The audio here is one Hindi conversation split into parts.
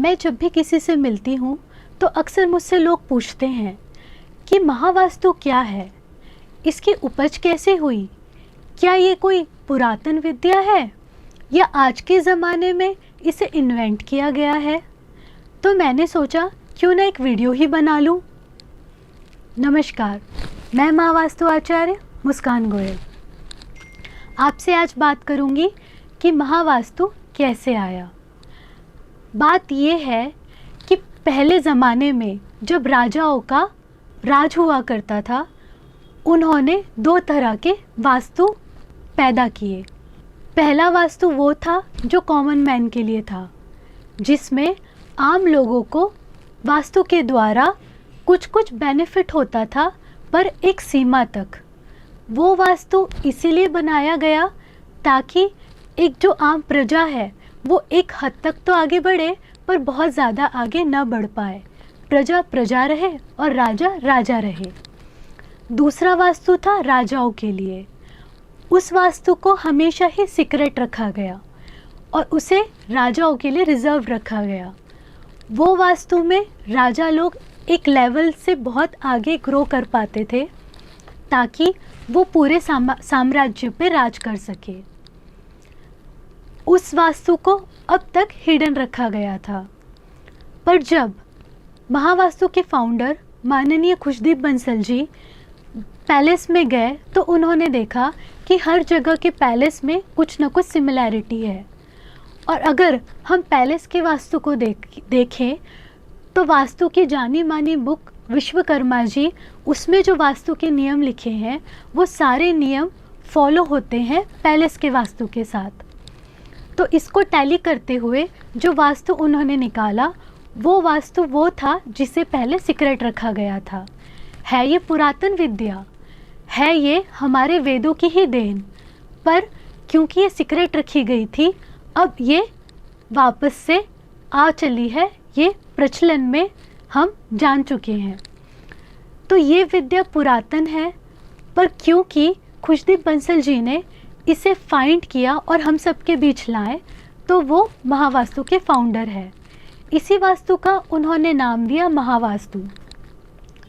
मैं जब भी किसी से मिलती हूँ तो अक्सर मुझसे लोग पूछते हैं कि महावास्तु क्या है, इसकी उपज कैसे हुई, क्या ये कोई पुरातन विद्या है या आज के ज़माने में इसे इन्वेंट किया गया है। तो मैंने सोचा क्यों ना एक वीडियो ही बना लूँ। नमस्कार, मैं महावास्तु आचार्य मुस्कान गोयल आपसे आज बात करूँगी कि महावास्तु कैसे आया। बात ये है कि पहले ज़माने में जब राजाओं का राज हुआ करता था, उन्होंने दो तरह के वास्तु पैदा किए। पहला वास्तु वो था जो कॉमन मैन के लिए था, जिसमें आम लोगों को वास्तु के द्वारा कुछ कुछ बेनिफिट होता था, पर एक सीमा तक। वो वास्तु इसीलिए बनाया गया ताकि एक जो आम प्रजा है वो एक हद तक तो आगे बढ़े, पर बहुत ज़्यादा आगे न बढ़ पाए। प्रजा प्रजा रहे और राजा राजा रहे। दूसरा वास्तु था राजाओं के लिए। उस वास्तु को हमेशा ही सीक्रेट रखा गया और उसे राजाओं के लिए रिजर्व रखा गया। वो वास्तु में राजा लोग एक लेवल से बहुत आगे ग्रो कर पाते थे ताकि वो पूरे साम्राज्य पे राज कर सके। उस वास्तु को अब तक हिडन रखा गया था, पर जब महावास्तु के फाउंडर माननीय खुशदीप बंसल जी पैलेस में गए तो उन्होंने देखा कि हर जगह के पैलेस में कुछ न कुछ सिमिलैरिटी है। और अगर हम पैलेस के वास्तु को देखें तो वास्तु की जानी मानी बुक विश्वकर्मा जी, उसमें जो वास्तु के नियम लिखे हैं वो सारे नियम फॉलो होते हैं पैलेस के वास्तु के साथ। तो इसको टैली करते हुए जो वास्तु उन्होंने निकाला वो वास्तु वो था जिसे पहले सीक्रेट रखा गया था। है ये पुरातन विद्या, है ये हमारे वेदों की ही देन, पर क्योंकि ये सीक्रेट रखी गई थी, अब ये वापस से आ चली है, ये प्रचलन में हम जान चुके हैं। तो ये विद्या पुरातन है, पर क्योंकि खुशदीप बंसल जी ने इसे फाइंड किया और हम सब के बीच लाए, तो वो महावास्तु के फाउंडर है। इसी वास्तु का उन्होंने नाम दिया महावास्तु,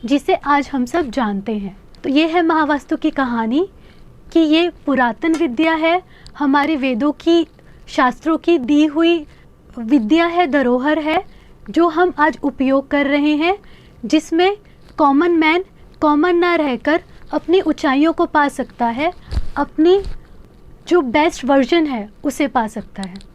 जिसे आज हम सब जानते हैं। तो ये है महावास्तु की कहानी कि ये पुरातन विद्या है, हमारे वेदों की, शास्त्रों की दी हुई विद्या है, धरोहर है, जो हम आज उपयोग कर रहे हैं, जिसमें कॉमन मैन कॉमन ना रहकर अपनी ऊंचाइयों को पा सकता है, अपनी जो बेस्ट वर्जन है उसे पा सकता है।